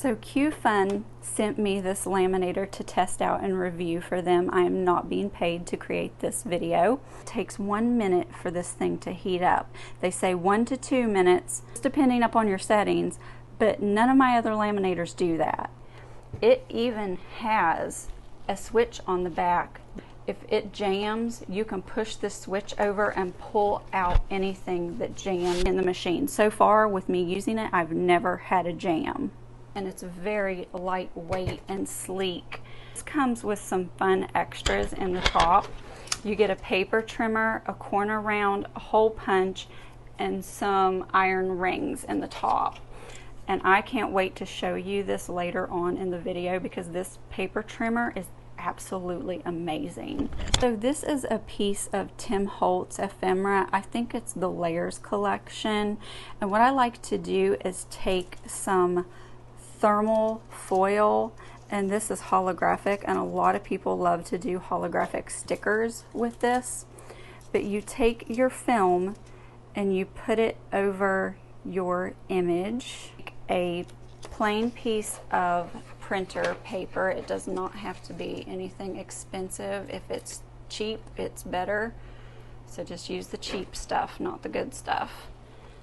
So Qfun sent me this laminator to test out and review for them. I am not being paid to create this video. It takes 1 minute for this thing to heat up. They say 1 to 2 minutes, depending upon your settings, but none of my other laminators do that. It even has a switch on the back. If it jams, you can push this switch over and pull out anything that jammed in the machine. So far with me using it, I've never had a jam. And it's very lightweight and sleek. This comes with some fun extras in the top. You get a paper trimmer, a corner round, a hole punch, and some iron rings in the top. And I can't wait to show you this later on in the video because this paper trimmer is absolutely amazing. So this is a piece of Tim Holtz ephemera. I think it's the Layers collection. And what I like to do is take some thermal foil, and this is holographic, and a lot of people love to do holographic stickers with this. But you take your film and you put it over your image. A plain piece of printer paper. It does not have to be anything expensive. If it's cheap, it's better. So just use the cheap stuff, not the good stuff.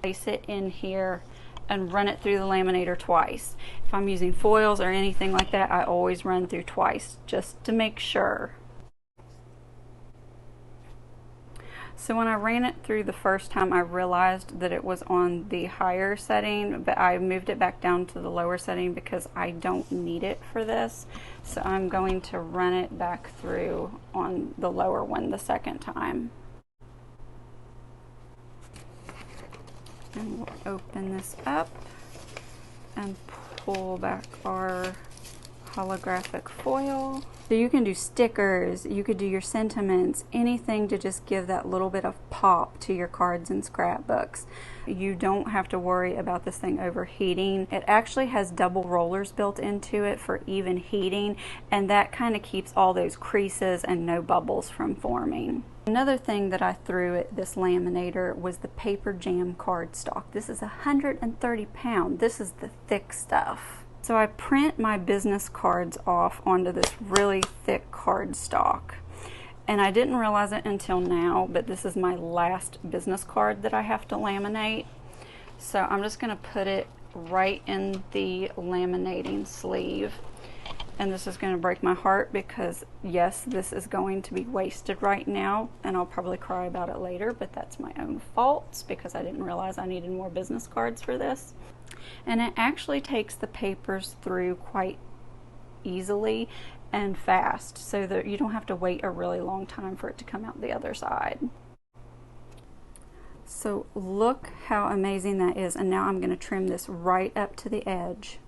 Place it in here and run it through the laminator twice. If I'm using foils or anything like that, I always run through twice just to make sure. So when I ran it through the first time, I realized that it was on the higher setting, but I moved it back down to the lower setting because I don't need it for this. So I'm going to run it back through on the lower one the second time. And we'll open this up and pull back our holographic foil. So you can do stickers, you could do your sentiments, anything to just give that little bit of pop to your cards and scrapbooks. You don't have to worry about this thing overheating. It actually has double rollers built into it for even heating, and that kind of keeps all those creases and no bubbles from forming. Another thing that I threw at this laminator was the paper jam cardstock. This is 130 pounds. This is the thick stuff. So I print my business cards off onto this really thick cardstock. And I didn't realize it until now, but this is my last business card that I have to laminate. So I'm just going to put it right in the laminating sleeve. And this is going to break my heart because, yes, this is going to be wasted right now, and I'll probably cry about it later, but that's my own fault because I didn't realize I needed more business cards for this. And it actually takes the papers through quite easily and fast, so that you don't have to wait a really long time for it to come out the other side. So look how amazing that is, and now I'm going to trim this right up to the edge.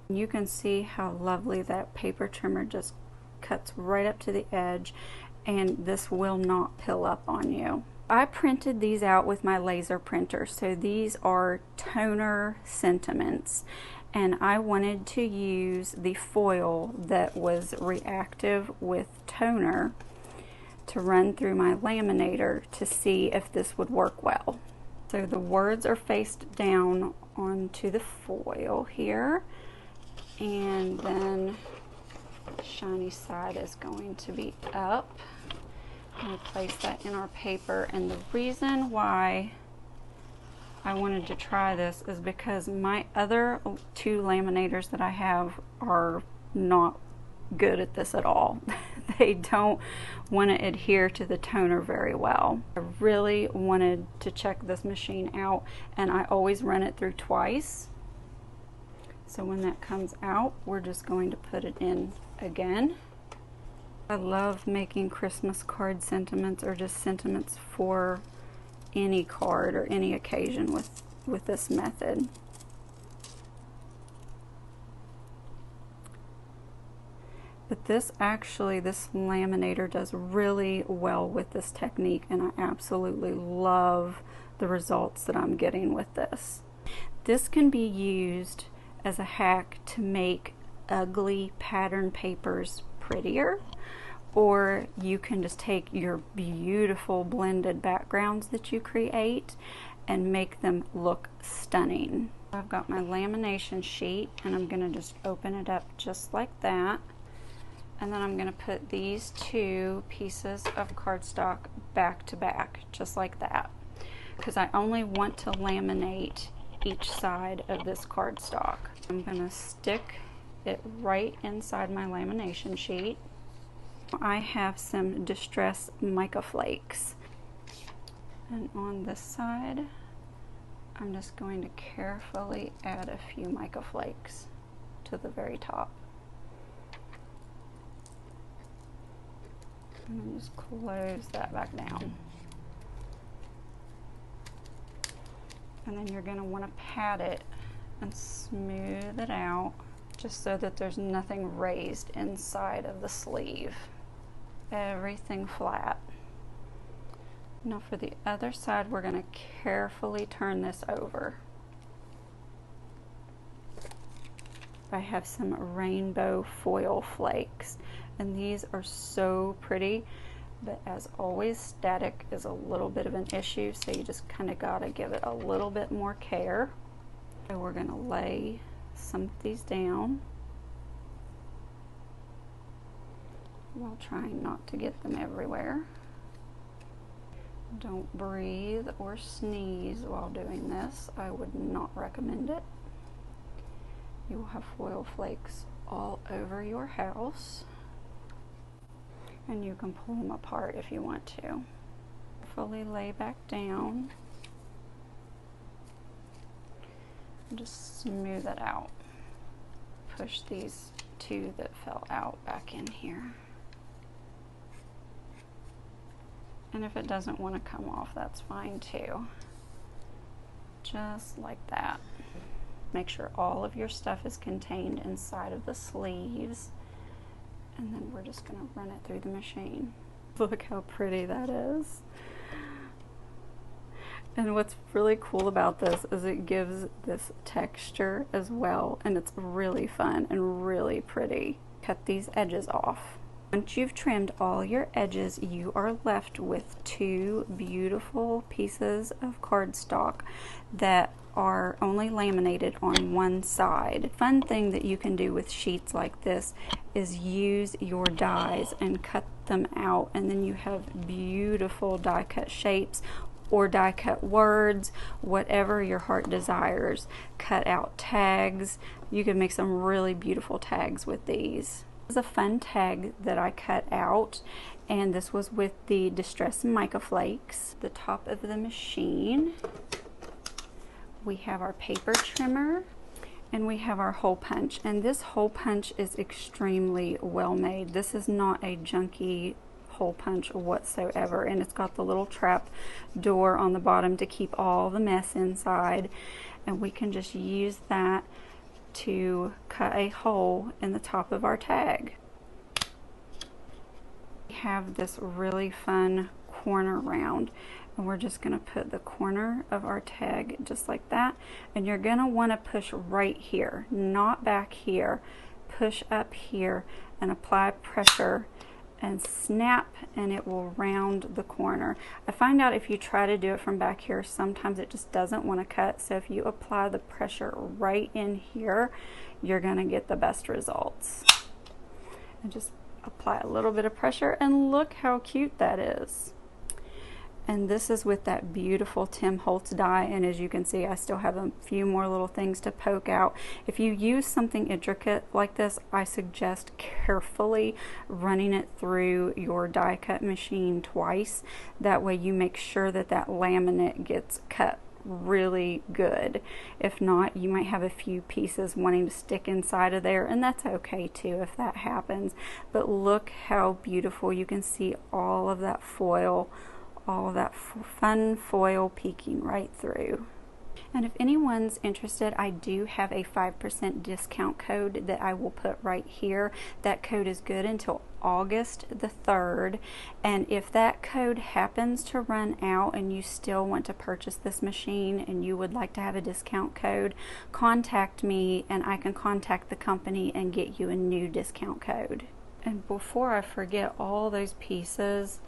You can see how lovely that paper trimmer just cuts right up to the edge, and this will not pill up on you. I printed these out with my laser printer, so these are toner sentiments, and I wanted to use the foil that was reactive with toner to run through my laminator to see if this would work well. So the words are faced down onto the foil here, and then the shiny side is going to be up. I'm going to place that in our paper, and the reason why I wanted to try this is because my other two laminators that I have are not good at this at all. They don't want to adhere to the toner very well. I really wanted to check this machine out, and I always run it through twice. So when that comes out, we're just going to put it in again. I love making Christmas card sentiments, or just sentiments for any card or any occasion with this method. But this laminator does really well with this technique, and I absolutely love the results that I'm getting with this. This can be used as a hack to make ugly pattern papers prettier, or you can just take your beautiful blended backgrounds that you create and make them look stunning. I've got my lamination sheet and I'm going to just open it up just like that. And then I'm going to put these two pieces of cardstock back to back, just like that, because I only want to laminate each side of this cardstock. I'm going to stick it right inside my lamination sheet. I have some distress mica flakes, and on this side I'm just going to carefully add a few mica flakes to the very top. And then just close that back down. And then you're going to want to pat it and smooth it out just so that there's nothing raised inside of the sleeve. Everything flat. Now for the other side, we're going to carefully turn this over. I have some rainbow foil flakes, and these are so pretty, but as always, static is a little bit of an issue, so you just kind of got to give it a little bit more care. So we're going to lay some of these down while trying not to get them everywhere. Don't breathe or sneeze while doing this. I would not recommend it. You will have foil flakes all over your house, and you can pull them apart if you want to. Fully lay back down and just smooth it out. Push these two that fell out back in here. And if it doesn't want to come off, that's fine too. Just like that. Make sure all of your stuff is contained inside of the sleeves. And then we're just going to run it through the machine. Look how pretty that is. And what's really cool about this is it gives this texture as well, and it's really fun and really pretty. Cut these edges off. Once you've trimmed all your edges, you are left with two beautiful pieces of cardstock that are only laminated on one side. Fun thing that you can do with sheets like this is use your dies and cut them out, and then you have beautiful die cut shapes or die cut words, whatever your heart desires. Cut out tags. You can make some really beautiful tags with these. This is a fun tag that I cut out, and this was with the Distress Mica Flakes. The top of the machine, we have our paper trimmer, and we have our hole punch. And this hole punch is extremely well made. This is not a junky hole punch whatsoever, and it's got the little trap door on the bottom to keep all the mess inside, and we can just use that to cut a hole in the top of our tag. We have this really fun corner round, and we're just going to put the corner of our tag just like that, and you're going to want to push right here, not back here. Push up here and apply pressure and snap, and it will round the corner. I find out if you try to do it from back here, sometimes it just doesn't want to cut, so if you apply the pressure right in here, you're going to get the best results. And just apply a little bit of pressure, and look how cute that is. And this is with that beautiful Tim Holtz die, and as you can see, I still have a few more little things to poke out. If you use something intricate like this, I suggest carefully running it through your die cut machine twice. That way you make sure that that laminate gets cut really good. If not, you might have a few pieces wanting to stick inside of there, and that's okay too if that happens. But look how beautiful. You can see all of that foil, all of that fun foil peeking right through. And if anyone's interested, I do have a 5% discount code that I will put right here. That code is good until August the 3rd, and if that code happens to run out and you still want to purchase this machine and you would like to have a discount code, contact me and I can contact the company and get you a new discount code. And before I forget, all those pieces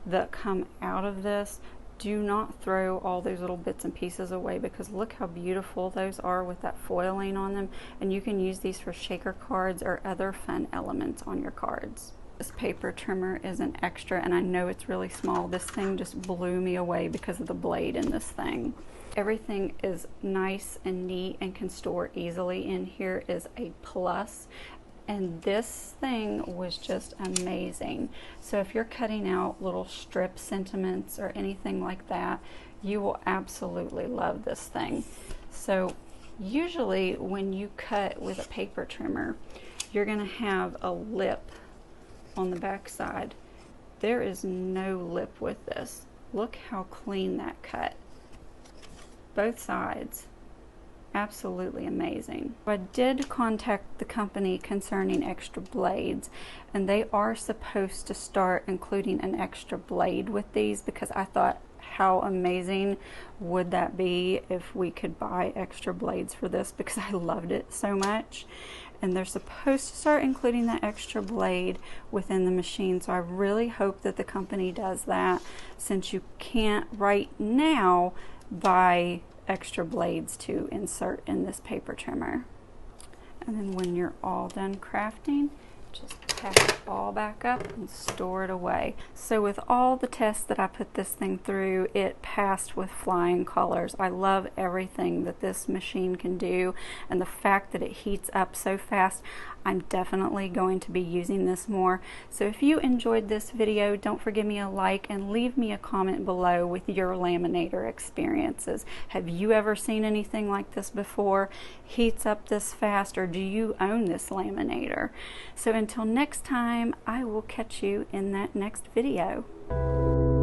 that come out of this, do not throw all those little bits and pieces away, because look how beautiful those are with that foiling on them. And you can use these for shaker cards or other fun elements on your cards. This paper trimmer is an extra, and I know it's really small. This thing just blew me away because of the blade in this thing. Everything is nice and neat and can store easily in here is a plus. And this thing was just amazing. So if you're cutting out little strip sentiments or anything like that, you will absolutely love this thing. So usually when you cut with a paper trimmer, you're gonna have a lip on the back side. There is no lip with this. Look how clean that cut. Both sides. Absolutely amazing. I did contact the company concerning extra blades, and they are supposed to start including an extra blade with these, because I thought, how amazing would that be if we could buy extra blades for this, because I loved it so much. And they're supposed to start including that extra blade within the machine, so I really hope that the company does that, since you can't right now buy extra blades to insert in this paper trimmer. And then when you're all done crafting, just pack it all back up and store it away. So with all the tests that I put this thing through, it passed with flying colors. I love everything that this machine can do, and the fact that it heats up so fast. I'm definitely going to be using this more. So if you enjoyed this video, don't forget me a like and leave me a comment below with your Laminator experiences. Have you ever seen anything like this before? Heats up this fast, or do you own this Laminator? So until next time, I will catch you in that next video.